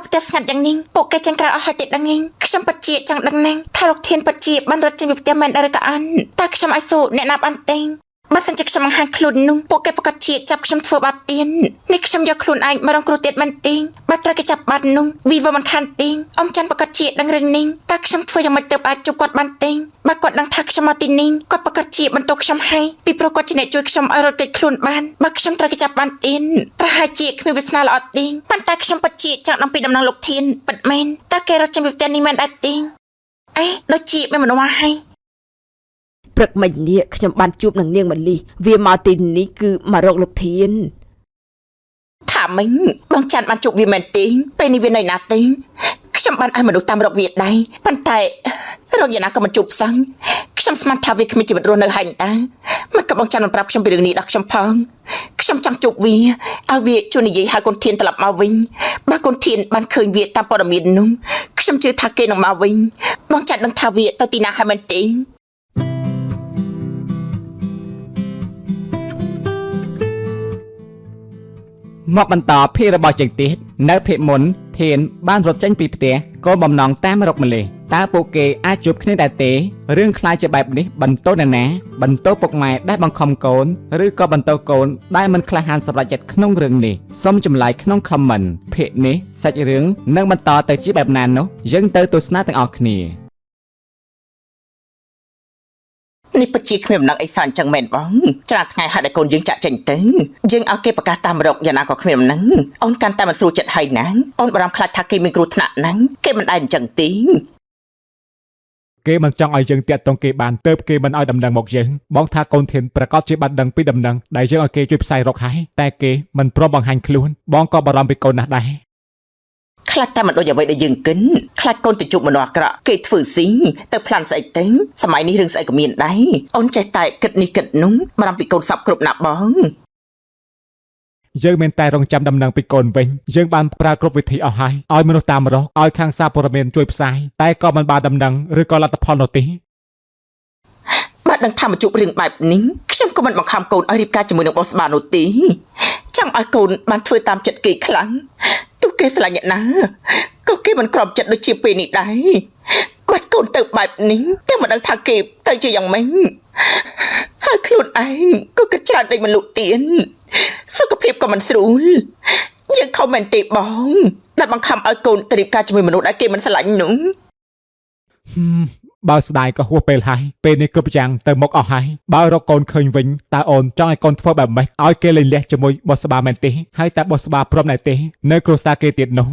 ก็จะสงัดอย่างนิ่งปกแกจังกระเอาให้ติดดังนิ่งฉันปัจเจียจังดังนั่งถ้าลูกเทียนปัจเจียบันรถจะมีเตียมันอะไรกันตาฉันไอโซแนะนำอันเต็งบัสันจากฉันมังหันคลุนนุ่งปกแกปกติจับฉันฟัวบับเตียนนี่ฉันยาคลุนไอมาลองกรูเตียมันติงบัตรกจับบันนุ่งวีว่ามันคันติงอมจันปกติดังเริงนิ่งตาฉันฟัวยังไม่เติบอาจุกดบันติงบักกดดังทักฉันมาตินิ่งกดปกติมันตกฉันให้ปีโปรกจิเนจุยฉันเอารถเกิดคลุนบันบักฉันตรกจับบันตินประหารจีมีวิสนาลอดติงปันตาฉันปัจเจียจังนำปีดำนางลูกเทียนปัดเมนตาแกเราจะมีเตียนนี่มันได้ติงไอ้โดยจีไม่เหมือนว่าให้ព្រឹកមិញនេះខ្ញុំបានជួបនឹងនាងមលីវាមកទីនេះគឺមករកលោកធានถามมึงบางจันมันจุกวีแมนติงเป็นนิเวศในนาติงฉันบันไอมาดูตามรกเวียดได้ปันแต่รกอย่างนั้นก็มันจุกสังฉันสมันทาวิคมีจีบรัวในหันตามันกับบางจันมันปรับฉันไปเรื่องนี้ดักฉันพังฉันจังจุกวีเอาเวียจูนี่ยี่หาคนเทียนตลับมาวิ่งบางคนเทียนบันเคยเวียตามปรมีนุ่งฉันชื่อทาเกนออกมาวิ่งบางจันดังทาเวียตตีนาให้มันติงមកបន្តភាររបស់ជាងទៀតនៅភេទមុនធានបានរត់ចេញពីផ្ទះកូនបំណងតាមរកម្លេះតើពួកគេអាចជួបគ្នាដែរទេរឿងខ្លាចជាបែបនេះបន្ទោសអ្នកណាបន្ទោសពុកម៉ែដែលបង្ខំកូនឬក៏បន្ទោសកូនដែលមិនក្លាហានសម្រេចចិត្តក្នុងរឿងនេះសូមចម្លើយក្នុង comment ភាគនេះសាច់រឿងនឹងបន្តទៅជាបែបណានោះយើងទៅទស្សនាទាំងអស់គ្នាนี่ปัจจัยขึ้นมาหนักไอสารจังแม่นบ้องจากไงหาได้คนยังจะจังตึงยังเอาเก็บปากกาตามรกยานาก็ขึ้นมาหนังอ่อนการตามมันสู้จัดให้หนังอ่อนบรามคลาดทักเกมีกรุธนาหนังเก็บมันได้จังติงគេមិនចង់ឲ្យយើងតាក់ទងគេបានទៅគេមិនឲ្យដំណឹងមកយើងបងថាកូនធានប្រកាសជាបានដឹងពីដំណឹងដែលយើងឲ្យគេជួយផ្សាយរកហើយតែគេមិនព្រមបង្ហាញខ្លួនបងក៏បារម្ភពីកូនណាស់ដែរខ្លាចតែមិនដូចអ្វីដែលយើងគិនខ្លាចកូនទៅជួបមនុស្សអាក្រក់គេធ្វើស៊ីទៅផ្លាន់ស្អីទៅសម័យនេះរឿងស្អីក៏មានដែរអូនចេះតែគិតនេះគិតនោះបារម្ភពីកូនសពគ្រប់ណាស់បងយើងមានតែរងចាំដំណឹងពីកូនវិញយើងបានប្រើគ្រប់វិធីអស់ហើយឲ្យមនុស្សតាមរកឲ្យខាងសារព័ត៌មានជួយផ្សាយតែក៏មិនបានដំណឹងឬក៏លទ្ធផលនោះទេបាទដឹងថាមកជួបរឿងបែបនេះខ្ញុំក៏មិនបង្ខំកូនឲ្យរៀបការជាមួយនឹងបោះស្បានោះទេចង់ឲ្យកូនបានធ្វើតាមចិត្តគេខ្លាំងទោះគេស្រឡាញ់អ្នកណាក៏គេមិនក្រំចិត្តដូចជាពេលនេះដែរបាត់កូនទៅបែបនេះតែមិនដឹងថាគេទៅជាយ៉ាងម៉េចហើយខ្លួនឯងក៏គិតច្រើនដូចមិនលក់ទៀនសុខភាពក៏មិនស្រួលយើងខំមែនទេបងដែលបង្ខំឲ្យកូនទៅរៀបការជាមួយមនុស្សដែលគេមិនស្រឡាញ់នោះបើស្ដាយក៏ហួសពេលហើយពេលនេះគ្រប់យ៉ាងទៅមុខអស់ហើយបើរកកូនឃើញវិញតើអូនចង់ឲ្យកូនធ្វើបែបម៉េចឲ្យគេលែងលះជាមួយបោះស្បាមែនទេហើយតើបោះស្បាព្រមដែរទេនៅគ្រួសារគេទៀតនោះ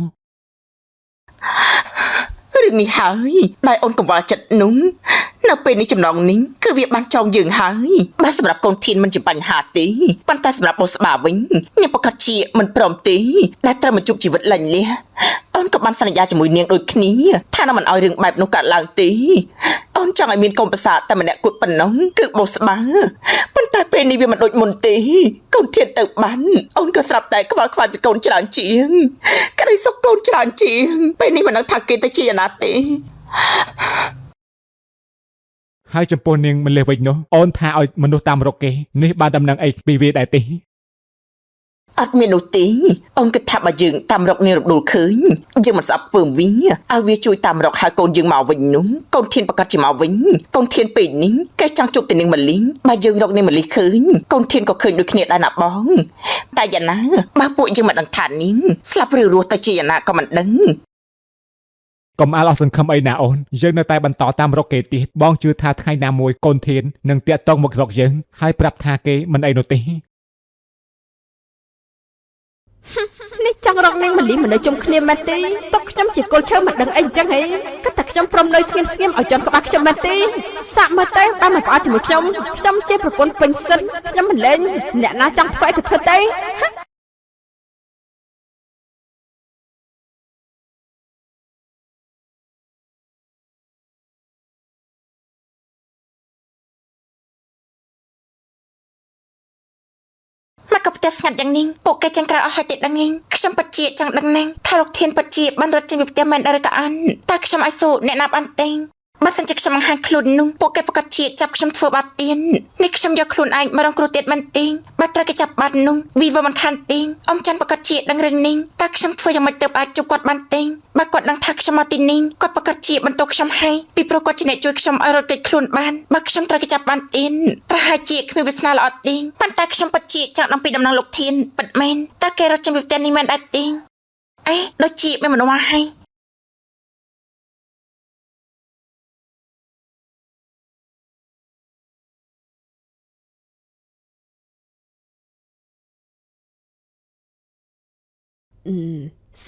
រឿងនេះហើយដែលអូនកង្វល់ចិត្តនោះនៅពេលនេះចំណងនេះគឺវាបានចងយើងហើយបើសម្រាប់កូនធានមិនជាបញ្ហាទេប៉ុន្តែសម្រាប់បោះស្បាវិញនាងប្រកាសជាមិនព្រមទេដែលត្រូវមកជួបជីវិតលែងលះអូនក៏បានសន្យាជាមួយនាងដូចគ្នាថានឹងមិនឲ្យរឿងបែបនោះកើតឡើងទេអូនចង់ឲ្យមានកូនប្រសាតែម្នាក់គត់ប៉ុណ្ណឹងគឺបោះស្បាប៉ុន្តែពេលនេះវាមិនដូចមុនទេកូនធានទៅបានអូនក៏ស្រាប់តែខ្វល់ខ្វាយពីកូនច្រើនជាងក្តីសុខកូនច្រើនជាងពេលនេះមិនដឹងថាគេទៅជាយ៉ាងណាទេហើយចំពោះនាងម្លេះវិញនោះអូនថាឲ្យមនុស្សតាមរកគេនេះបានដំណឹងអីពីវាដែរទេអត់មាននោះទេអូនគិតថាបើយើងតាមរកនាងរំដួលឃើញយើងមិនស្អប់ពើមវាឲ្យវាជួយតាមរកហើយកូនយើងមកវិញនោះកូនធានប្រកាសជាមកវិញកូនធានពេលនេះគេចង់ជួបតែនាងមលីបើយើងរកនាងមលីឃើញកូនធានក៏ឃើញដូចគ្នាដែរណាបងតែយ៉ាងណាបើពួកយើងមិនដឹងថានាងស្លាប់ឬរស់ទៅជាយ៉ាងណាក៏មិនដឹងកុំអាលអស់សង្ឃឹមអីណាអូនយើងនៅតែបន្តតាមរកគេទៀតបងជឿថាថ្ងៃណាមួយកូនធាននឹងតាក់ទងមករកយើងហើយប្រាប់ថាគេមិនអីនោះទេនេះចង់រកនាងមលីមិននៅជុំគ្នាមែនទេទុកខ្ញុំជាកូនឈើមិនដឹងអីអញ្ចឹងហីគិតតែខ្ញុំព្រមនៅស្ងៀមឲ្យជន់ក្បាលខ្ញុំមែនទេសាក់មើលទៅបានមកផ្អើលជាមួយខ្ញុំជាប្រពន្ធពេញសិនខ្ញុំមិនលេងអ្នកណាចង់ធ្វើអីទៅធ្វើទេមកកបតែស្ងាត់យ៉ាងនេះពូកែจังក្រៅអស់ឲ្យតិចដឹងខ្ញុំปัจเจียจังដឹងណាស់ថាលោកធានปัจเจียបានរត់ចេញពីផ្ទះមែនអរកាអានតែខ្ញុំឲ្យសូអ្នកណាប់អន្ទិង បើសិនជាខ្ញុំបង្ហាញខ្លួននោះពួកគេប្រកាសជាចាប់ខ្ញុំធ្វើបាបទៀននេះខ្ញុំយកខ្លួនឯងមករងគ្រោះទៀតមិនទៀងបើត្រូវគេចាប់បាត់នោះវីវមិនខានទៀងអ៊ំច័ន្ទប្រកាសជាដឹងរឿងនេះតើខ្ញុំធ្វើយ៉ាងម៉េចទៅអាចជួបគាត់បានទៀងបើគាត់ដឹងថាខ្ញុំមកទីនេះគាត់ប្រកាសជាបន្ទោសខ្ញុំហើយពីព្រោះគាត់ជាអ្នកជួយខ្ញុំឲ្យរត់គេចខ្លួនបានបើខ្ញុំត្រូវគេចាប់បានទៀនប្រហែលជាគ្មានវាសនាល្អទៀងប៉ុន្តែខ្ញុំពិតជាចង់ដឹងពីដំណឹងលោកធានពិតមែនតើគេរត់ចេញពីផ្ទះនេះមែនដែរទៀងអេដូចជាមានមនុស្សមកហើយ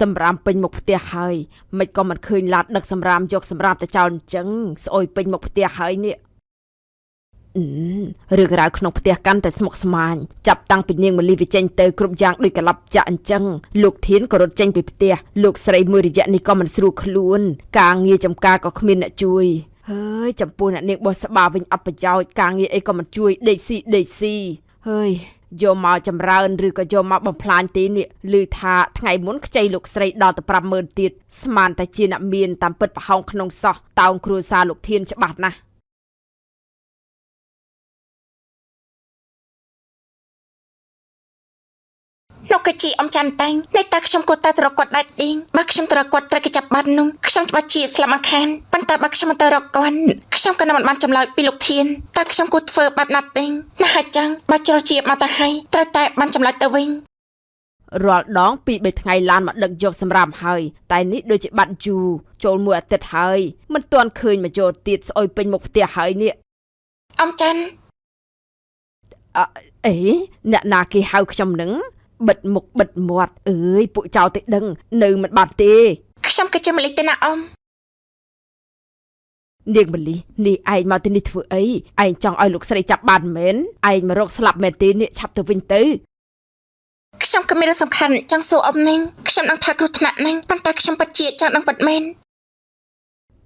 សម្រាមពេញមុខផ្ទះហើយមិនក៏មិនឃើញឡាតដឹកសម្រាមយកសម្រាមទៅចោលអញ្ចឹងស្អុយពេញមុខផ្ទះហើយនេះរឿងរ៉ាវក្នុងផ្ទះកាន់តែស្មុគស្មាញចាប់តាំងពីនាងមលីវិចេញទៅគ្រប់យ៉ាងដូចកលាប់ចាក់អញ្ចឹងលោកធានក៏រត់ចេញពីផ្ទះលោកស្រីមួយរយៈនេះក៏មិនស្រួលខ្លួនការងារចំការក៏គ្មានអ្នកជួយហើយចំពោះអ្នកនាងបោះស្បាវិញអត់ប្រយោជន៍ការងារអីក៏មិនជួយដេកស៊ីហើយយកមកចម្រើនឬក៏យកមកបំផ្លាញទេនេះឮថាថ្ងៃមុនខ្ចីលោកស្រីដល់ទៅ 50000 ទៀតស្មានតែជាអ្នកមានតាមពិតប្រហោងក្នុងសោះតោងគ្រួសារលោកធានច្បាស់ណាស់លោកកជីអ៊ំច័ន្ទតាំងនៃតាខ្ញុំក៏តែរកគាត់ដែរទីងបើខ្ញុំទៅរកគាត់ត្រូវគេចាប់បាត់នោះខ្ញុំច្បាស់ជាស្លាប់មិនខានប៉ុន្តែបើខ្ញុំទៅរកគាត់ខ្ញុំក៏មិនបានចម្លើយពីលោកធានតែខ្ញុំគួរធ្វើបែបណាទេណាស់ចឹងបើជ្រុលជាមកទៅឲ្យត្រូវតែបានចម្លើយទៅវិញរាល់ដងពី3ថ្ងៃឡានមកដឹកយកសម្រាប់ហើយតែនេះដូចជាបាត់យូរចូលមួយអាទិត្យហើយមិនទាន់ឃើញមកយកទៀតស្អុយពេញមុខផ្ទះហើយនេះអ៊ំច័ន្ទអេអ្នកណាគេហៅខ្ញុំនឹងបិទមុខបិទមាត់អើយពួកចៅទេដឹងនៅមិនបានទេខ្ញុំគឺជាម្លិះទេណាអ៊ំនាងម្លិះនេះឯងមកទីនេះធ្វើអីឯងចង់ឲ្យលោកស្រីចាប់បានមែនឯងមករកស្លាប់មែនទេនេះឆាប់ទៅវិញទៅខ្ញុំក៏មានរឿងសំខាន់ចង់សួរអ៊ំនេះខ្ញុំនឹងថាគ្រោះថ្នាក់នេះប៉ុន្តែខ្ញុំពិតជាចង់ដឹងពិតមែន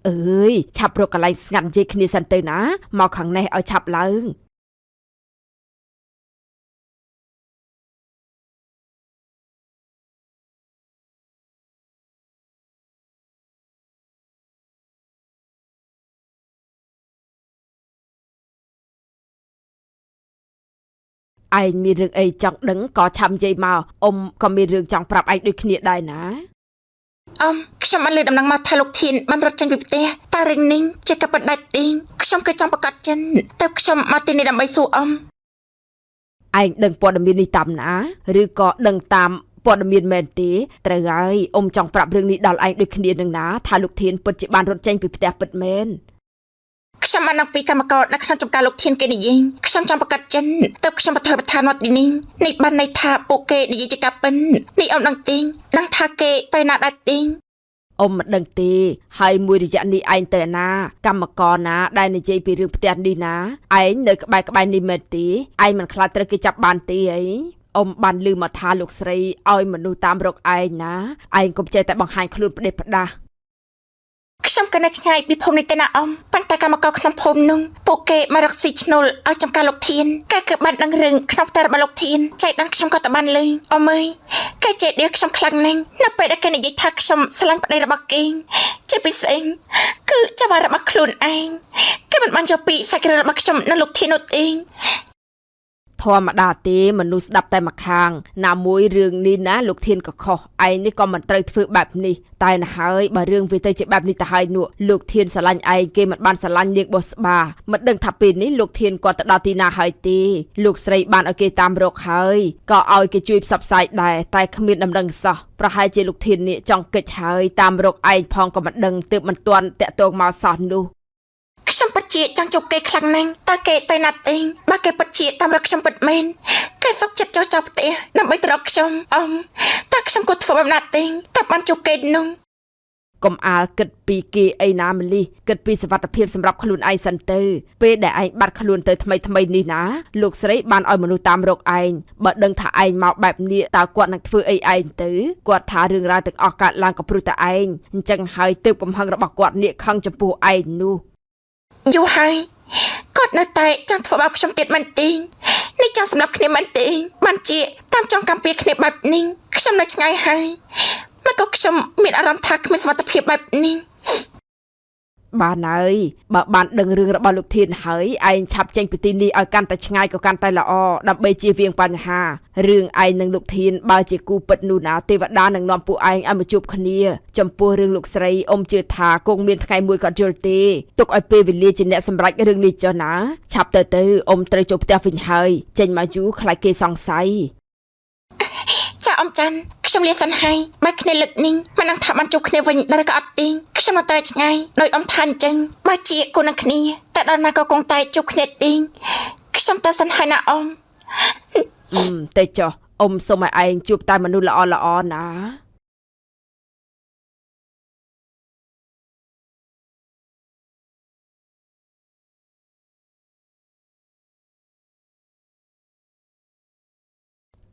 អើយឆាប់រកកន្លែងស្ងាត់និយាយគ្នាសិនទៅណាមកខាងនេះឲ្យឆាប់ឡើងឯងមានរឿងអីចង់ដឹងក៏ឆាប់និយាយមកអ៊ំក៏មានរឿងចង់ប្រាប់ឯងដូចគ្នាដែរណាអ៊ំខ្ញុំបានលើដំណឹងមកថាលោកធានបានរត់ចេញពីផ្ទះតែរឿងនេះជាកបិតដាច់ទីងខ្ញុំក៏ចង់ប្រកាសចិនតែខ្ញុំមកទីនេះដើម្បីសួរអ៊ំឯងដឹងព័ត៌មាននេះតាមណាឬក៏ដឹងតាមព័ត៌មានមែនទេត្រូវហើយអ៊ំចង់ប្រាប់រឿងនេះដល់ឯងដូចគ្នានឹងណាថាលោកធានពិតជាបានរត់ចេញពីផ្ទះពិតមែនខ្ញុំបាននឹងពីកម្មករនៅក្នុងចំការលោកធានគេនិយាយខ្ញុំចង់ប្រកាសចិនទៅខ្ញុំបថយប្រធានមកទីនេះនេះបានន័យថាពួកគេនិយាយជាការពិននេះអ៊ំដឹងទីងដឹងថាគេទៅណាដាច់ទីងអ៊ំមិនដឹងទេហើយមួយរយៈនេះឯងទៅណាកម្មករណាដែលនិយាយពីរឿងផ្ទះនេះណាឯងនៅក្បែរនេះមែនទេឯងមិនខ្លាចត្រូវគេចាប់បានទេអីអ៊ំបានឮមកថាលោកស្រីឲ្យមនុស្សតាមរកឯងណាឯងកុំចេះតែបង្ហាញខ្លួនផ្ដេសផ្ដាសខ្ញុំក៏នៅឆ្ងាយពីភូមិនេះទេណាអ៊ំប៉ុន្តែកម្មករក្នុងភូមិនោះពួកគេមករកស៊ីឈ្នួលឲ្យចំការលោកធានគេគឺបានដឹងរឿងក្នុងផ្ទះរបស់លោកធានចៃដន្យខ្ញុំក៏ទៅបានលឺអ៊ំអើយគេចេះដៀលខ្ញុំខ្លាំងណាស់នៅពេលដែលគេនិយាយថាខ្ញុំស្រឡាញ់ប្តីរបស់គេជាពិសេសគឺចៅហ្វារបស់ខ្លួនឯងគេមិនបានយកពីសាច់រឿងរបស់ខ្ញុំនៅលោកធាននោះទេធម្មតាទេមនុស្សស្ដាប់តែម្ខាងណាមួយរឿងនេះណាលោកធានក៏ខុសឯងនេះក៏មិនត្រូវធ្វើបែបនេះតែណាហើយបើរឿងវាទៅជាបែបនេះទៅហើយនោះលោកធានស្រឡាញ់ឯងគេមិនបានស្រឡាញ់នាងបោះស្បាមិនដឹងថាពេលនេះលោកធានគាត់ទៅដល់ទីណាហើយទេលោកស្រីបានឲ្យគេតាមរកហើយក៏ឲ្យគេជួយផ្សព្វផ្សាយដែរតែគ្មានដំណឹងសោះប្រហែលជាលោកធាននេះចង់កិច្ចហើយតាមរកឯងផងក៏មិនដឹងទើបមិនទាន់តាក់ទងមកសោះនោះខ្ញុំពិតជាចង់ជួបគេខ្លាំងណាស់តើគេទៅណាទេបើគេពិតជាតាមរកខ្ញុំពិតមែនគេសុកចិត្តចោលផ្ទះដើម្បីទៅរកខ្ញុំអ៊ំតើខ្ញុំគួរធ្វើបែបណាទេតើបានជួបគេនោះកុំអាលគិតពីគេអីណាម្លីគិតពីសុវត្ថិភាពសម្រាប់ខ្លួនឯងសិនទៅពេលដែលឯងបាត់ខ្លួនទៅថ្មីនេះណាលោកស្រីបានឲ្យមនុស្សតាមរកឯងបើដឹងថាឯងមកបែបនេះតើគាត់នឹងធ្វើអីឯងទៅគាត់ថារឿងរ៉ាវទាំងអស់កើតឡើងក៏ព្រោះតែឯងអញ្ចឹងហើយទើបកំហឹងរបស់គាត់នេះខឹងចំពោះឯងនោះយូរហើយគាត់នៅតែចង់ធ្វើបាបខ្ញុំទៀតមែនទេនេះចង់សម្រាប់គ្នាមែនទេបានជាតាមចង់កំពីគ្នាបែបនេះខ្ញុំនៅឆ្ងាយហើយមកក៏ខ្ញុំមានអារម្មណ៍ថាគ្មានសុវត្ថិភាពបែបនេះ បានហើយបើបានដឹងរឿងរបស់លោកធានហើយឯងឆាប់ចេញពីទីនេះឲ្យកាន់តែឆ្ងាយក៏កាន់តែល្អដើម្បីជៀសវាងបញ្ហារឿងឯងនិងលោកធានបើជាគូពិតនោះណាទេវតានឹងនាំពួកឯងឲ្យមកជួបគ្នាចំពោះរឿងលោកស្រីអ៊ំជឿថាគង់មានថ្ងៃមួយក៏យល់ទេទុកឲ្យពេលវេលាជាអ្នកសម្រេចរឿងនេះចុះណាឆាប់ទៅអ៊ំត្រូវចូលផ្ទះវិញហើយចេញមកយូរខ្លាចគេសង្ស័យចាអ៊ំច័ន្ទខ្ញុំលាសិនហើយបើគ្នាលឹកនេះមិននឹងថាបានជួបគ្នាវិញដល់ក៏អត់ទេខ្ញុំនៅតែឆ្ងាយដោយអ៊ំថាអញ្ចឹងបើជាគូនឹងគ្នាតែដល់ណាក៏គង់តែជួបគ្នាទេខ្ញុំទៅសិនហើយណាអ៊ំតែចុះអ៊ំសូមឲ្យឯងជួបតែមនុស្សល្អណា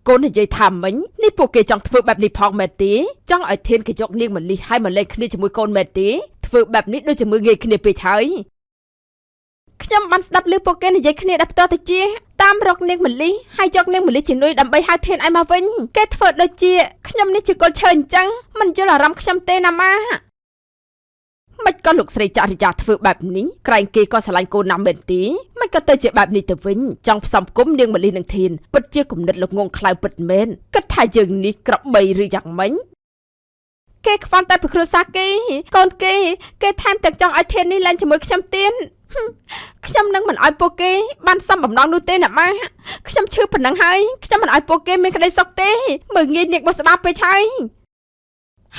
កូននិយាយថាមិញនេះពួកគេចង់ធ្វើបែបនេះផងមែនទេចង់ឲ្យធានគេយកនាងមលីហើយមកលេងគ្នាជាមួយកូនមែនទេធ្វើបែបនេះដូចជាមើលងាយគ្នាពេកហើយខ្ញុំបានស្ដាប់ឮពួកគេនិយាយគ្នាដល់ផ្ទាល់ទៅជាតាមរកនាងមលីហើយយកនាងមលីជំនួយដើម្បីហៅធានឲ្យមកវិញគេធ្វើដូចជាខ្ញុំនេះជាកូនឈើអញ្ចឹងមិនយល់អារម្មណ៍ខ្ញុំទេណាម៉ាមិនក៏លោកស្រីចរិយាធ្វើបែបនេះក្រែងគេក៏ស្រឡាញ់កូនណាស់មែនទេមិនក៏ទៅជាបែបនេះទៅវិញចង់ផ្សំគុំនាងមលីនឹងធានពិតជាគំនិតលោកងងខ្លៅពិតមែនគិតថាយើងនេះក្របីឬយ៉ាងម៉េចគេខ្វល់តែពីគ្រួសារគេកូនគេថែមទាំងចង់ឲ្យធាននេះឡើងជាមួយខ្ញុំទៀតខ្ញុំនឹងមិនឲ្យពួកគេបានសំបំណងនោះទេណាម៉ាខ្ញុំឈឺប៉ុណ្ណឹងហើយខ្ញុំមិនឲ្យពួកគេមានក្តីសុខទេមើលងាយនាងបោះស្ដាប់ពេក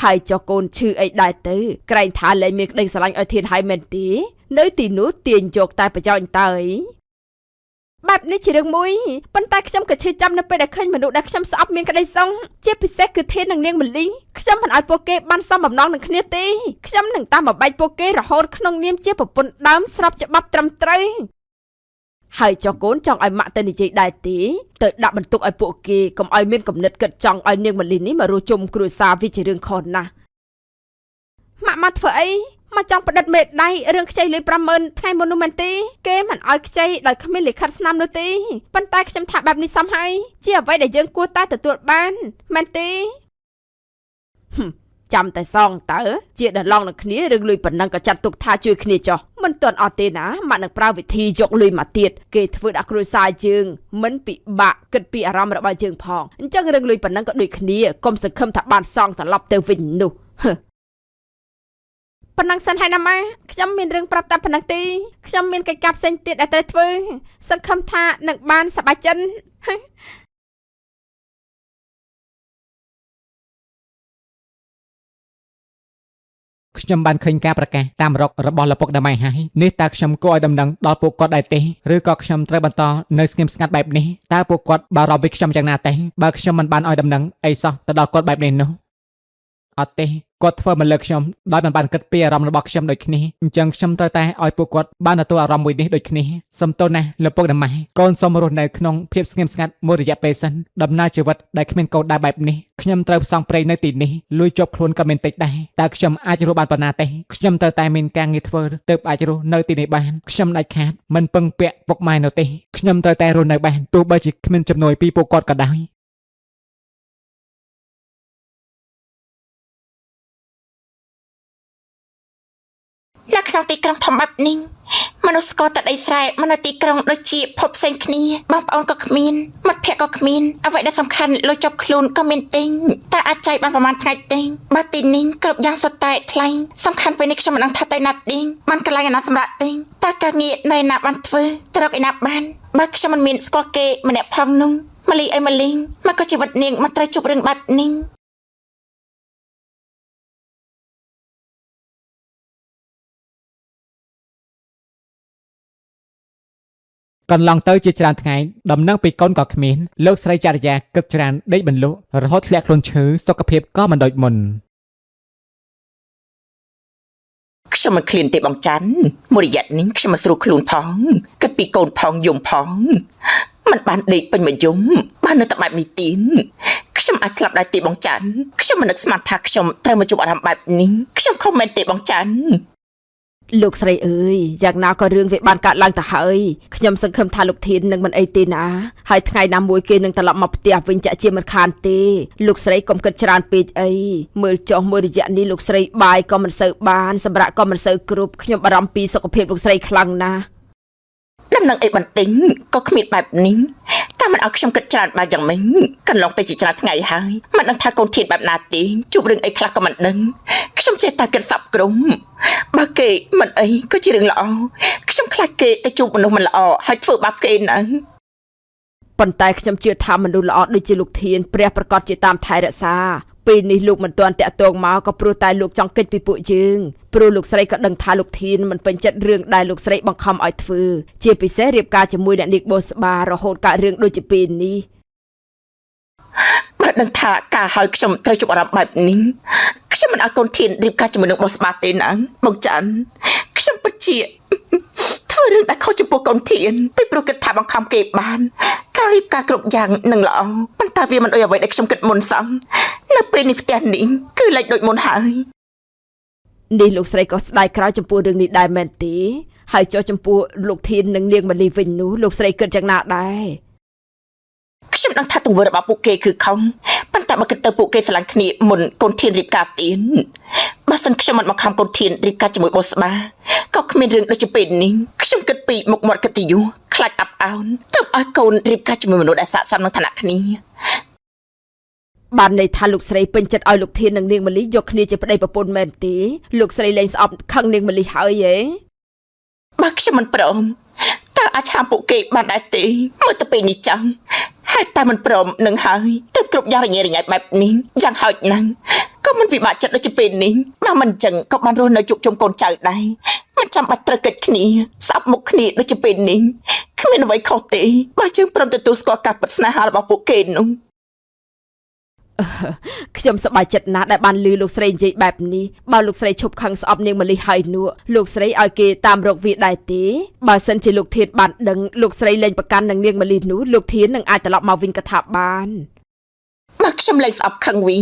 ហើយចុះកូនឈឺអីដែរទៅក្រែងថាលែងមានក្តីស្រឡាញ់ឲ្យធានហើយមែនទេនៅទីនោះទាញយកតែប្រយោជន៍តើបែបនេះជារឿងមួយប៉ុន្តែខ្ញុំក៏ឈឺចាំនៅពេលដែលឃើញមនុស្សដែលខ្ញុំស្អប់មានក្តីសង្ឃជាពិសេសគឺធាននិងនាងមលីខ្ញុំមិនឲ្យពួកគេបានសំបំណងនឹងគ្នាទេខ្ញុំនឹងតាមបំបែកពួកគេរហូតក្នុងនាមជាប្រពន្ធដើមស្របច្បាប់ត្រឹមត្រូវហើយចុះកូនចង់ឲ្យម៉ាក់ទៅនិយាយដែរទេទៅដាក់បន្ទុកឲ្យពួកគេកុំឲ្យមានគំនិតគិតចង់ឲ្យនាងមលីនេះមករស់ជុំគ្រួសារវាជារឿងខុសណាស់ម៉ាក់ធ្វើអីមកចង់ផ្ដិតមេដៃរឿងខ្ចីលុយ 50000 ថ្ងៃមុននោះមែនទេគេមិនឲ្យខ្ចីដោយគ្មានលិខិតស្នាមនោះទេប៉ុន្តែខ្ញុំថាបែបនេះសមហើយជាអ្វីដែលយើងគួរតែទទួលបានមែនទេចាំតែសងតើជាដឡងនឹងគ្នារឿងលុយប៉ុណ្ណឹងក៏ចាត់ទុកថាជួយគ្នាចោះមិនទាន់អត់ទេណាម៉ាក់នឹងប្រើវិធីយកលុយមកទៀតគេធ្វើដាក់គ្រួសារយើងមិនពិបាកគិតពីអារម្មណ៍របស់យើងផងអញ្ចឹងរឿងលុយប៉ុណ្ណឹងក៏ដូចគ្នាកុំសង្ឃឹមថាបានសងត្រឡប់ទៅវិញនោះប៉ុណ្ណឹងសិនហើយណាម៉ាខ្ញុំមានរឿងប្រាប់តែប៉ុណ្ណឹងទេខ្ញុំមានកិច្ចការផ្សេងទៀតដែលត្រូវធ្វើសង្ឃឹមថានឹងបានសប្បាយចិត្តខ្ញុំបានឃើញការប្រកាសតាមរករបស់ឪពុកម្ដាយហើយនេះតើខ្ញុំគួរឲ្យដំណឹងដល់ពួកគាត់ដែរទេឬក៏ខ្ញុំត្រូវបន្តនៅស្ងៀមស្ងាត់បែបនេះតើពួកគាត់បារម្ភពីខ្ញុំយ៉ាងណាទេបើខ្ញុំមិនបានឲ្យដំណឹងអីសោះទៅដល់គាត់បែបនេះនោះអត់ទេគាត់ធ្វើមកលើខ្ញុំដោយមិនបានគិតពីអារម្មណ៍របស់ខ្ញុំដូចគ្នាអញ្ចឹងខ្ញុំត្រូវតែឲ្យពួកគាត់បានទទួលអារម្មណ៍មួយនេះដូចគ្នាសំទោសណាស់លោកពុកម៉ែកូនសូមរស់នៅក្នុងភាពស្ងៀមស្ងាត់មួយរយៈពេលសិនដំណើរជីវិតដែលគ្មានកូនដែរបែបនេះខ្ញុំត្រូវផ្សងព្រេងនៅទីនេះលួចជាប់ខ្លួនក៏មានតិចដែរតើខ្ញុំអាចរស់បានប៉ុណ្ណាទេខ្ញុំត្រូវតែមានការងារធ្វើទើបអាចរស់នៅទីនេះបានខ្ញុំដាច់ខាតមិនពឹងពាក់ពុកម៉ែនោះទេខ្ញុំត្រូវតែរស់នៅបានទោះបីជាគ្មានជំនួយពីពួកគាត់ក៏ដោយនៅក្នុងទីក្រុងធំបែបនេះមនុស្សស្គាល់តែដីស្រែមកនៅទីក្រុងដូចជាភពផ្សេងគ្នាបងប្អូនក៏គ្មានមិត្តភ័ក្តិក៏គ្មានអ្វីដែលសំខាន់លុយជាប់ខ្លួនក៏មានទិញតែអាចចៃបានប្រហែលថ្ងៃទិញបើទីនេះគ្រប់យ៉ាងសុទ្ធតែថ្លៃសំខាន់ពេលនេះខ្ញុំមិនដឹងថាទៅណាទិញបានកន្លែងណាសម្រាប់ទិញតើការងារនៅណាបានធ្វើទៅរកឯណាបានបើខ្ញុំមិនមានស្គាល់គេម្នាក់ផងនោះម៉ាលីអីម៉ាលីមកក៏ជីវិតនាងមកត្រូវជួបរឿងបែបនេះកន្លងទៅជាច្រើនថ្ងៃដំណឹងពីកូនក៏គ្មានលោកស្រីចរិយាគិតច្រើនដេកបន្លក់រហូតធ្លាក់ខ្លួនឈឺសុខភាពក៏មិនដូចមុនខ្ញុំមិនឃ្លានទេបងច័ន្ទមួយរយៈនេះខ្ញុំមកស្រួលខ្លួនផងគិតពីកូនផងយំផងមិនបានដេកពេញមួយយំបាននៅតែបែបនេះទៀតខ្ញុំអាចស្លាប់ដែរទេបងច័ន្ទខ្ញុំមិននឹកស្មានថាខ្ញុំត្រូវមកជួបអារម្មណ៍បែបនេះខ្ញុំខំមែនទេបងច័ន្ទ លោកស្រីអើយយ៉ាងណាក៏រឿងវាបានកាត់ឡើងទៅហើយខ្ញុំសង្ឃឹមថាលោកធាននឹងមិនអីទេណាហើយថ្ងៃណាមួយគេនឹងត្រឡប់មកផ្ទះវិញចាក់ជាមិនខានទេលោកស្រីកុំគិតច្រើនពេកអីមើលចុះមួយរយៈនេះលោកស្រីបាយក៏មិនសូវបានសម្រាប់ក៏មិនសូវគ្រប់ខ្ញុំបារម្ភពីសុខភាពលោកស្រីខ្លាំងណាស់ដំណឹងអីបន្ទិញក៏គ្មានបែបនេះតែមិនឲ្យខ្ញុំគិតច្រើនបែបយ៉ាងម៉េចកន្លងទៅជាច្រើនថ្ងៃហើយមិនដឹងថាកូនធានបែបណាទេជួបរឿងអីខ្លះក៏មិនដឹងខ្ញុំចេះតែគិតសັບក្រុមបើគេមិនអីក៏ជារឿងល្អខ្ញុំខ្លាចគេទៅជួបមនុស្សមិនល្អហើយធ្វើបាបគេណាប៉ុន្តែខ្ញុំជឿថាមនុស្សល្អដូចជាលោកធានព្រះប្រកាសជាតាមថែរក្សាពេលនេះលោកមិនទាន់តាក់ទងមកក៏ព្រោះតែលោកចង់គេចពីពួកយើងព្រោះលោកស្រីក៏ដឹងថាលោកធានមិនពេញចិត្តរឿងដែលលោកស្រីបង្ខំឲ្យធ្វើជាពិសេសរៀបការជាមួយអ្នកនាងបូស្បារហូតកើតរឿងដូចជាពេលនេះបើដឹងថាការឲ្យខ្ញុំត្រូវជប់អារម្មណ៍បែបនេះខ្ញុំមិនឲ្យកូនធានរៀបការជាមួយនឹងបូស្បាទេណាបងចាន់ខ្ញុំពិតជាធ្វើរឿងដែលខុសចំពោះកូនធានពីព្រោះគិតថាបង្ខំគេបានការរៀបការគ្រប់យ៉ាងនឹងល្អប៉ុន្តែវាមិនអីអ្វីដែលខ្ញុំគិតមុនសោះនៅពេលនេះផ្ទះនេះគឺលេចដូចមុនហើយនេះលោកស្រីក៏ស្ដាយក្រោយចំពោះរឿងនេះដែរមែនទេហើយចុះចំពោះលោកធាននិងនាងម៉ាលីវិញនោះលោកស្រីគិតយ៉ាងណាដែរខ្ញុំដឹងថាទង្វើរបស់ពួកគេគឺខុសប៉ុន្តែបើគិតទៅពួកគេស្រឡាញ់គ្នាមុនកូនធានរៀបការទៀនបើសិនខ្ញុំមិនមកខំកូនធានរៀបការជាមួយបូស្បាក៏គ្មានរឿងដូចជាពេលនេះខ្ញុំគិតពីមុខមាត់កិត្តិយសខ្លាចអាប់អោនទើបឲ្យកូនរៀបការជាមួយមនុស្សដែលស័ក្តិសមនឹងឋានៈគ្នាបានន័យថាលោកស្រីពេញចិត្តឲ្យលោកធាននិងនាងម៉ាលីយកគ្នាជាប្តីប្រពន្ធមែនទេលោកស្រីលែងស្អប់ខឹងនាងម៉ាលីហើយហ៎បើខ្ញុំមិនព្រមតើអាចហាមពួកគេបានដែរទេមើលទៅពេលនេះចឹងហើយតែមិនព្រមនឹងហើយទើបគ្រប់យ៉ាងរញ៉េរញ៉ៃបែបនេះយ៉ាងហោចណាស់ក៏មិនពិបាកចិត្តដូចជាពេលនេះបើមិនចឹងក៏បានរស់នៅជួបជុំកូនចៅដែរមិនចាំបាច់ត្រូវកិច្ចគ្នាស្អប់មុខគ្នាដូចជាពេលនេះគ្មានអ្វីខុសទេបើជើងព្រមទទួលស្គាល់ការពិតស្នេហារបស់ពួកគេនោះខ្ញុំសប្បាយចិត្តណាស់ដែលបានឮលោកស្រីនិយាយបែបនេះបើលោកស្រីឈប់ខឹងស្អប់នាងម៉ាលីហើយនោះលោកស្រីឲ្យគេតាមរកវាដែរទេបើសិនជាលោកធានបានដឹងលោកស្រីលែងប្រកាន់នឹងនាងម៉ាលីនោះលោកធាននឹងអាចត្រឡប់មកវិញក៏ថាបានបើខ្ញុំលែងស្អប់ខឹងវា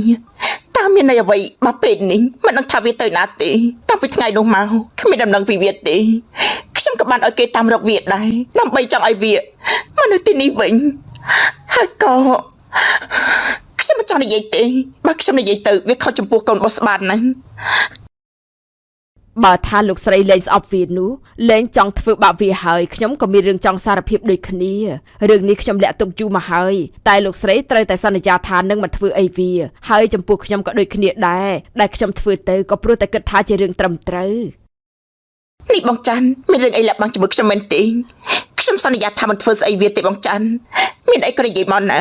តើមានន័យអ្វីបើពេលនេះមិនដឹងថាវាទៅណាទេតាំងពីថ្ងៃនោះមកគ្មានដំណឹងពីវាទេខ្ញុំក៏បានឲ្យគេតាមរកវាដែរដើម្បីចង់ឲ្យវាមកនៅទីនេះវិញហើយក៏ខ្ញុំមិនចង់និយាយទេបើខ្ញុំនិយាយទៅវាខុសចំពោះកូនបូស្បាណាស់បើថាលោកស្រីលែងស្អប់វានោះលែងចង់ធ្វើបាបវាហើយខ្ញុំក៏មានរឿងចង់សារភាពដូចគ្នារឿងនេះខ្ញុំលាក់ទុកយូរមកហើយតែលោកស្រីត្រូវតែសន្យាថានឹងមិនធ្វើអីវាហើយចំពោះខ្ញុំក៏ដូចគ្នាដែរដែលខ្ញុំធ្វើទៅក៏ព្រោះតែគិតថាជារឿងត្រឹមត្រូវនេះបងច័ន្ទមានរឿងអីលាក់បាំងជាមួយខ្ញុំមែនទេខ្ញុំសន្យាថាមិនធ្វើស្អីវាទេបងច័ន្ទមានអីក៏និយាយមកណា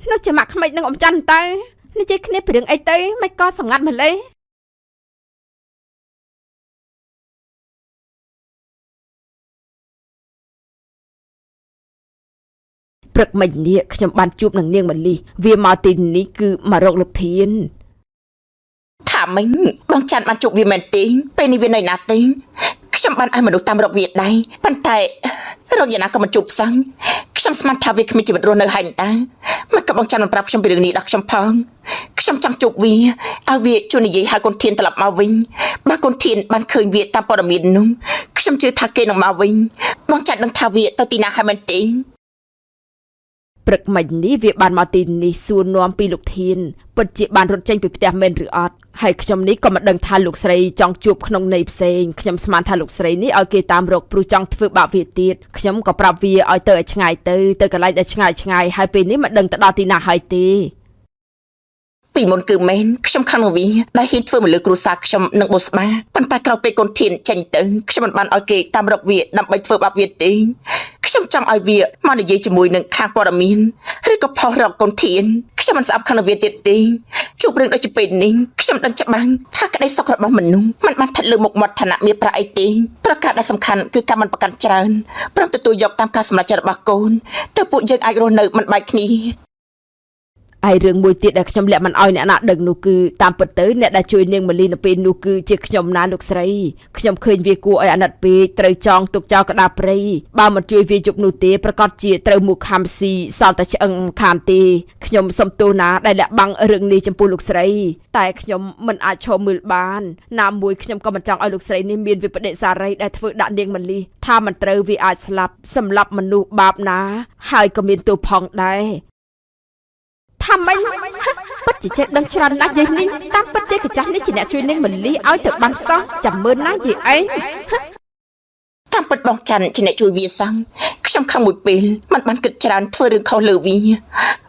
នោះជាម៉ាក់ក្មេកនឹងអ៊ំច័ន្ទទៅនិយាយគ្នាពីរឿងអីទៅមិនក៏សង្កាត់ម្លេះព្រឹកមិញនេះខ្ញុំបានជួបនឹងនាងម៉ាលីវាមកទីនេះគឺមករកលោកធានថាមិញបងច័ន្ទបានជួបវាមែនទេពេលនេះវានៅណាទេខ្ញុំបានឲ្យមនុស្សតាមរកវាដែរប៉ុន្តែរកយ៉ាងណាក៏មិនជួបសោះខ្ញុំស្មានថាវាគ្មានជីវិតរស់នៅហើយតាមិនក៏បងច័ន្ទមិនប្រាប់ខ្ញុំពីរឿងនេះដល់ខ្ញុំផងខ្ញុំចង់ជួបវាឲ្យវាជួយនិយាយឲ្យកូនធានត្រឡប់មកវិញបើកូនធានបានឃើញវាតាមព័ត៌មាននោះខ្ញុំជឿថាគេនឹងមកវិញបងច័ន្ទនឹងថាវាទៅទីណាហើយមែនទេព្រឹកមិញនេះវាបានមកទីនេះសួរនាំពីលោកធានពិតជាបានរត់ចេញពីផ្ទះមែនឬអត់ហើយខ្ញុំនេះក៏មិនដឹងថាលោកស្រីចង់ជួបក្នុងន័យផ្សេងខ្ញុំស្មានថាលោកស្រីនេះឲ្យគេតាមរកព្រោះចង់ធ្វើបាបវាទៀតខ្ញុំក៏ប្រាប់វាឲ្យទៅឲ្យឆ្ងាយទៅកន្លែងដែលឆ្ងាយហើយពេលនេះមិនដឹងទៅដល់ទីណាហើយទេពីមុនគឺមែនខ្ញុំខឹងនឹងវាដែលហ៊ានធ្វើមកលើគ្រួសារខ្ញុំនិងបូស្បាប៉ុន្តែក្រោយពេលកូនធានចេញទៅខ្ញុំមិនបានឲ្យគេតាមរកវាដើម្បីធ្វើបាបវាទេខ្ញុំចង់ឲ្យវាមកនិយាយជាមួយនឹងខាងព័ត៌មានឬក៏ផុសរកកូនធានខ្ញុំមិនស្អប់ខឹងនឹងវាទៀតទេជួបរឿងដូចជាពេលនេះខ្ញុំដឹងច្បាស់ថាក្តីសុខរបស់មនុស្សមិនបានស្ថិតលើមុខមាត់ឋានៈមានប្រាក់អីទេប្រការដែលសំខាន់គឺការមិនប្រកាន់ច្រើនព្រមទទួលយកតាមការសម្រេចចិត្តរបស់កូនទើបពួកយើងអាចរស់នៅមិនបែកគ្នា ហើយរឿងមួយទៀតដែលខ្ញុំលាក់មិនអោយអ្នកណាដឹងនោះគឺតាមពិតទៅអ្នកដែលជួយនាងម៉ាលីនៅពេលនោះគឺជាខ្ញុំណាលោកស្រីខ្ញុំឃើញវាគួរឲ្យអាណិតពេកត្រូវចងទុកចោលក្តារព្រៃបើមិនជួយវាជប់នោះទេប្រកាសជាត្រូវមកខំស៊ីសល់តែឆ្អឹងខានទេខ្ញុំសុំទោសណាដែលលាក់បាំងរឿងនេះចំពោះលោកស្រីតែខ្ញុំមិនអាចឈរមើលបានណាមួយខ្ញុំក៏មិនចង់ឲ្យលោកស្រីនេះមានវិបដិសារីដែលធ្វើដាក់នាងម៉ាលីថាមិនត្រូវវាអាចស្លាប់សម្លាប់មនុស្សបាបណាហើយក៏មានទោសផងដែរថាម៉េចពិតជាចេះដឹងច្រើនណាស់យាយនេះតាមពិតជាកាចាស់នេះជាអ្នកជួយនាងម៉ាលីឲ្យទៅបានសោះចាំមើលណាយាយឯងតាមពិតបងច័ន្ទជាអ្នកជួយវាសងខ្ញុំខំមួយពេលមិនបានគិតច្រើនធ្វើរឿងខុសលើវា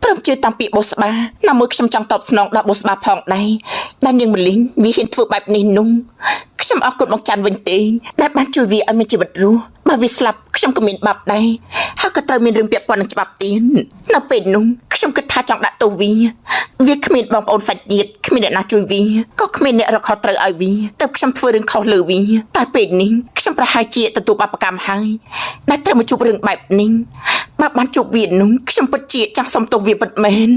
ព្រមជឿតាំងពីបោះស្បាណាមួយខ្ញុំចង់តបស្នងដល់បោះស្បាផងដែរដែលនាងម៉ាលីវាហ៊ានធ្វើបែបនេះនោះខ្ញុំអរគុណបងច័ន្ទវិញទេដែលបានជួយវាឲ្យមានជីវិតរស់បើវាស្លាប់ខ្ញុំក៏មានបាបដែរហើយក៏ត្រូវមានរឿងពាក់ព័ន្ធនឹងច្បាប់ទៀតនៅពេលនោះខ្ញុំគិតថាចង់ដាក់ទោសវាគ្មានបងប្អូនសាច់ញាតិគ្មានអ្នកណាជួយវាក៏គ្មានអ្នករកខុសត្រូវឲ្យវាទើបខ្ញុំធ្វើរឿងខុសលើវាតែពេលនេះខ្ញុំប្រហែលជាទទួលបាបកម្មហើយដែលត្រូវមកជួបរឿងបែបនេះបើបានជួបវានោះខ្ញុំពិតជាចង់សុំទោសវាពិតមែន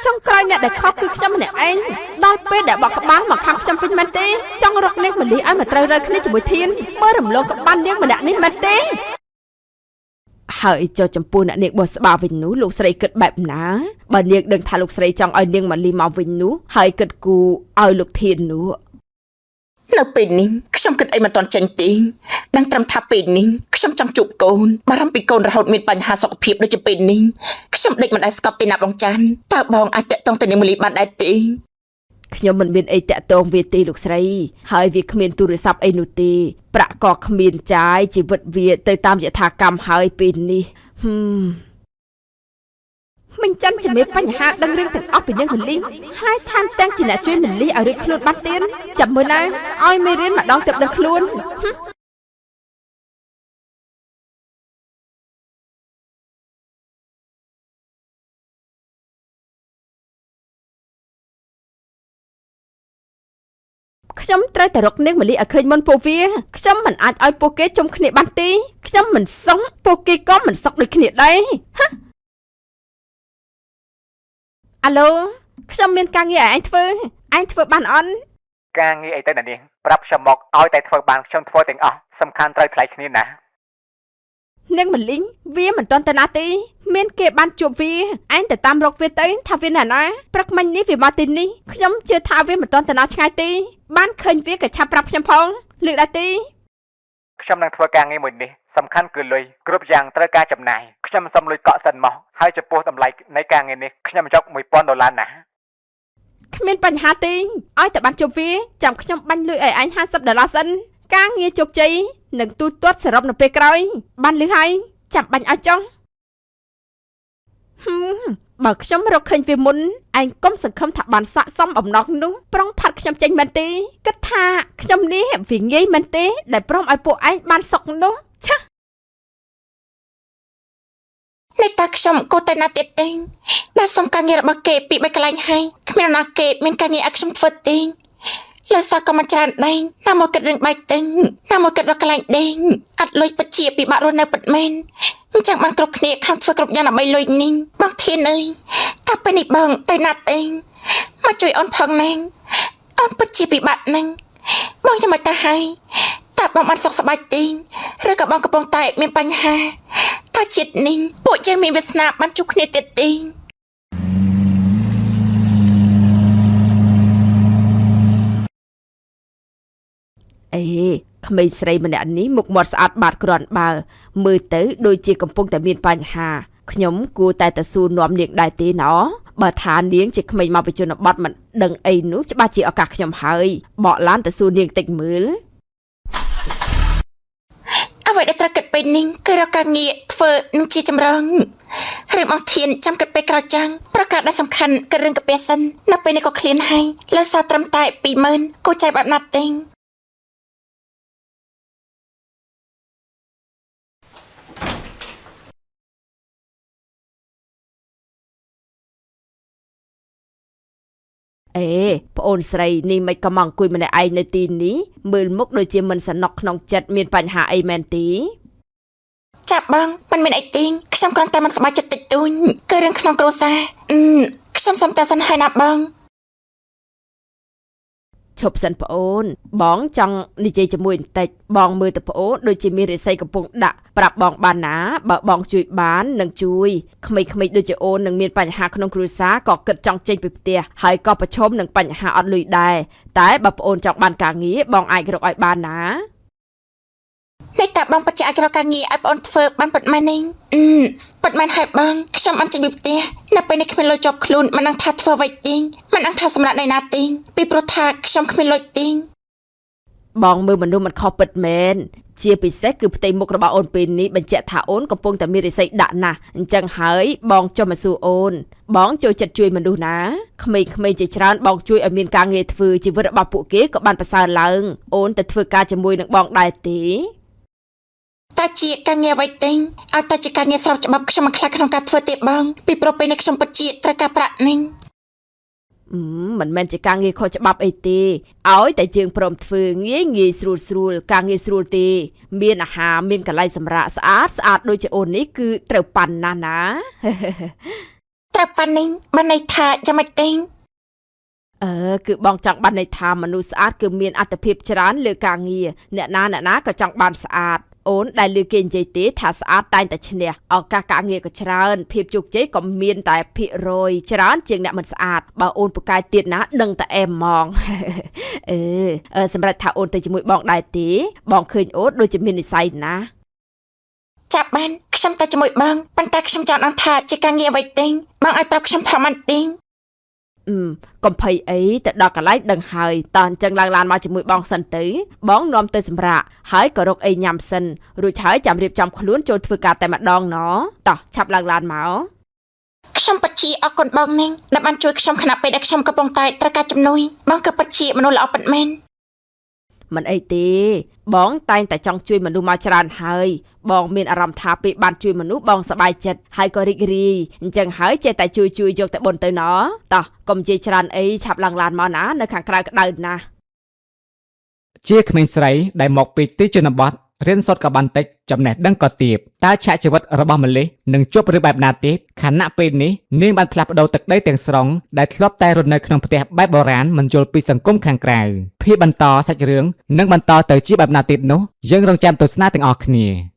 ចុងក្រោយអ្នកដែលខុសគឺខ្ញុំម្នាក់ឯងដល់ពេលដែលបកក្បាលមកខាងខ្ញុំពេញមែនទេចង់រកនាងម៉ាលីឲ្យមកត្រូវរើគ្នាជាមួយធានមើលរំលងក្បាលនាងម្នាក់នេះមែនទេហើយចុះចំពោះអ្នកនាងបោះស្បាវិញនោះលោកស្រីគិតបែបណាបើនាងដឹងថាលោកស្រីចង់ឲ្យនាងម៉ាលីមកវិញនោះហើយគិតគូឲ្យលោកធាននោះនៅពេលនេះខ្ញុំគិតអីមិនទាន់ចេញទេដឹងត្រឹមថាពេលនេះខ្ញុំចង់ជួបកូនបារម្ភពីកូនរហូតមានបញ្ហាសុខភាពដូចជាពេលនេះខ្ញុំដេកមិនដែលស្កប់ទេណាបងច័ន្ទតើបងអាចតាក់ទងទៅនាងម៉ាលីបានដែរទេខ្ញុំមិនមានអីតាក់ទងវាទេលោកស្រីហើយវាគ្មានទូរស័ព្ទអីនោះទេប្រាក់ក៏គ្មានចាយជីវិតវាទៅតាមយថាកម្មហើយពេលនេះមិញច័ន្ទជំរាបបញ្ហាដឹងរឿងទាំងអស់ពីនាងម៉ាលីហើយថែមទាំងជាអ្នកជួយម៉ាលីឲ្យរួចខ្លួនបាត់ទៀតចាំមើលណាឲ្យមេរៀនម្ដងទៅដឹងខ្លួនខ្ញុំត្រូវតែរកនាងម៉ាលីឲ្យឃើញមុនពួកវាខ្ញុំមិនអាចឲ្យពួកគេជុំគ្នាបានទេខ្ញុំមិនសឹងពួកគេក៏មិនសឹកដូចគ្នាដែរអាឡូខ្ញុំមានការងារឲ្យឯងធ្វើបានអត់ការងារអីទៅណានាងប្រាប់ខ្ញុំមកឲ្យតែធ្វើបានខ្ញុំធ្វើទាំងអស់សំខាន់ត្រូវថ្លៃគ្នាណានាងម៉ាលីវាមិនទាន់ទៅណាទេមានគេបានជួបវាឯងទៅតាមរកវាទៅថាវាណាព្រឹកមិញនេះវាមកទីនេះខ្ញុំជឿថាវាមិនទាន់ទៅណាឆ្ងាយទេបានឃើញវាក៏ឆាប់ប្រាប់ខ្ញុំផងលើកដែរទេខ្ញុំនឹងធ្វើការងារមួយនេះសំខាន់គឺលុយគ្រប់យ៉ាងត្រូវការចំណាយខ្ញុំសុំលុយកក់សិនមកហើយចំពោះតម្លៃនៃការងារនេះខ្ញុំយក$1000ណាគ្មានបញ្ហាទេឲ្យតែបានជួបវាចាំខ្ញុំបាញ់លុយឲ្យឯង$50សិនការងារជោគជ័យនឹងទូទាត់សរុបនៅពេលក្រោយបានលឺហើយចាំបាញ់ឲ្យចង់បើខ្ញុំរកឃើញវាមុនឯងកុំសង្ឃឹមថាបានស័កសមអំណងនោះប្រុងផាត់ខ្ញុំចេញមែនទេគិតថាខ្ញុំនេះវាងាយមែនទេដែលព្រមឲ្យពួកឯងបានសុកនោះឆានេះតាខ្ញុំក៏ទៅណាទៀតទេដែលសុំការងាររបស់គេពី3កន្លែងហើយគ្មានណាគេមានការងារឲ្យខ្ញុំធ្វើទេលើសាក៏មិនច្រើនដែរណាមកគិតរឿងបែកទិញណាមកគិតរកកន្លែងដេញអត់លុយពិតជាពិបាករស់នៅពិតមែនអញ្ចឹងបានគ្រប់គ្នាខំធ្វើគ្រប់យ៉ាងដើម្បីលុយនេះបងធានអើយតែពេលនេះបងទៅណាទេមកជួយអូនផងណាអូនពិតជាពិបាកណាស់បងចាំមកទៅហើយតើបងបានសុខសប្បាយទេឬក៏បងកំពុងតែមានបញ្ហាតើជាតិនេះពួកយើងមានវាសនាបានជួបគ្នាទៀតទេអេក្មេងស្រីម្នាក់នេះមុខមាត់ស្អាតបាតគ្រាន់បើមើលទៅដូចជាកំពុងតែមានបញ្ហាខ្ញុំគួរតែទៅសួរនាំនាងដែរទេណោះបើថានាងជាក្មេងមកពីជនបទមិនដឹងអីនោះច្បាស់ជាឱកាសខ្ញុំហើយបកឡានទៅសួរនាងតិចមើលអ្វីដែលត្រូវគិតពេលនេះគឺរកការងារធ្វើនឹងជាចម្រងរឿងអស់ធានចាំគិតពេលក្រោយចាំងប្រកាសដែលសំខាន់គឺរឿងកាពះសិននៅពេលនេះក៏ឃ្លានហើយលើសារត្រឹមតែ20000គូចៃបែបណាត់ទេអេប្អូនស្រីនេះមិនក៏មកអង្គុយម្នាក់ឯងនៅទីនេះមើលមុខដូចជាមិនសំណុកក្នុងចិត្តមានបញ្ហាអីមែនទេ ចាប់បងមិនមានអីទេខ្ញុំគ្រាន់តែមិនសប្បាយចិត្តតិចតួចគឺរឿងក្នុងគ្រួសារខ្ញុំសុំតែសិនហើយណាបង ឈប់សិនប្អូនបងចង់និយាយជាមួយបន្តិចបងមើលទៅប្អូនដូចជាមានរិស័យកំពុងដាក់ប្រាប់បងបានណាបើបងជួយបាននឹងជួយក្មេងៗដូចជាអូននឹងមានបញ្ហាក្នុងគ្រួសារក៏គិតចង់ចេញពីផ្ទះហើយក៏ប្រឈមនឹងបញ្ហាអត់លុយដែរតែបើប្អូនចង់បានការងារបងអាចរកឲ្យបានណា នេះតើបងបច្ចៈឲ្យរកការងារឲ្យបងធ្វើបានពិតមែនទេពិតមែនហើយបងខ្ញុំអត់ចេញពីផ្ទះនៅពេលនេះគ្មានលុយជាប់ខ្លួនមិនដឹងថាធ្វើអ្វីទេមិនដឹងថាសម្រាប់ណៃណាទេពីព្រោះថាខ្ញុំគ្មានលុយទេ បងមើលមនុស្សមិនខុសពិតមែនជាពិសេសគឺផ្ទៃមុខរបស់អូនពេលនេះបញ្ជាក់ថាអូនកំពុងតែមានរិស័យដាក់ណាស់អញ្ចឹងហើយបងចុះមកសួរអូនបងចូលចិត្តជួយមនុស្សណាក្មេងៗជាច្រើនបងជួយឲ្យមានការងារធ្វើជីវិតរបស់ពួកគេក៏បានប្រសើរឡើងអូនទៅធ្វើការជាមួយនឹងបងដែរទេ តែជាការងារអ្វីទេឲ្យតែជាការងារស្របច្បាប់ខ្ញុំមិនខ្លាចក្នុងការធ្វើទេបងពីព្រោះពេលនេះខ្ញុំពិតជាត្រូវការប្រាក់នេះ មិនមែនជាការងារខុសច្បាប់អីទេឲ្យតែយើងព្រមធ្វើងាយស្រួលការងារស្រួលទេមានអាហារមានកន្លែងសម្រាកស្អាតដូចជាអូននេះគឺត្រូវប៉ាន់ណាស់ណា ត្រូវប៉ាន់នេះបានន័យថាយ៉ាងម៉េចទេ គឺបងចង់បានន័យថាមនុស្សស្អាតគឺមានអត្ថភាពច្រើនលើការងារអ្នកណាក៏ចង់បានស្អាតអូនដែលលើគេនិយាយទេថាស្អាតតែងតែឈ្នះឱកាសការងារក៏ច្រើនភាពជោគជ័យក៏មានតែភាគរយច្រើនជាងអ្នកមិនស្អាតបើអូនពូកែទៀតណាដឹងតែអែមហ្មង សម្រាប់ថាអូនទៅជាមួយបងដែរទេបងឃើញអូនដូចជាមាននិស្ស័យណាស់ ចាប់បានខ្ញុំទៅជាមួយបងប៉ុន្តែខ្ញុំចង់ដឹងថាជាការងារអ្វីទេបងឲ្យប្រាប់ខ្ញុំផងមិនទេ កំភៃអីទៅដល់កន្លែងដឹងហើយតើអញ្ចឹងឡើងឡានមកជាមួយបងសិនទៅបងនាំទៅសម្រាប់ហើយក៏រកអីញ៉ាំសិនរួចហើយចាំរៀបចំខ្លួនចូលធ្វើការតែម្ដងណតោះឆាប់ឡើងឡានមក ខ្ញុំពិតជាអរគុណបងនាងដែលបានជួយខ្ញុំខណៈពេលដែលខ្ញុំកំពុងតែត្រូវការជំនួយបងក៏ពិតជាមនុស្សល្អពិតមែន មិនអីទេបងតែងតែចង់ជួយមនុស្សមកច្រើនហើយបងមានអារម្មណ៍ថាពេលបានជួយមនុស្សបងសប្បាយចិត្តហើយក៏រីករាយអញ្ចឹងហើយចេះតែជួយយកតែបុណ្យទៅណតោះកុំនិយាយច្រើនអីឆាប់ឡើងឡានមកណានៅខាងក្រៅក្តៅណាស់ ជាក្មេងស្រីដែលមកពីទីជនបទរៀនសូត្រក៏បានតិចចំណេះដឹងក៏ទាបតើឆាកជីវិតរបស់ម្លេះនឹងជប់ឬបែបណាទៀតខណៈពេលនេះនាងបានផ្លាស់ប្ដូរទឹកដីទាំងស្រុងដែលធ្លាប់តែរស់នៅក្នុងផ្ទះបែបបុរាណមិនយល់ពីសង្គមខាងក្រៅភាពបន្តសាច់រឿងនឹងបន្តទៅជាបែបណាទៀតនោះយើងរងចាំទស្សនាទាំងអស់គ្នា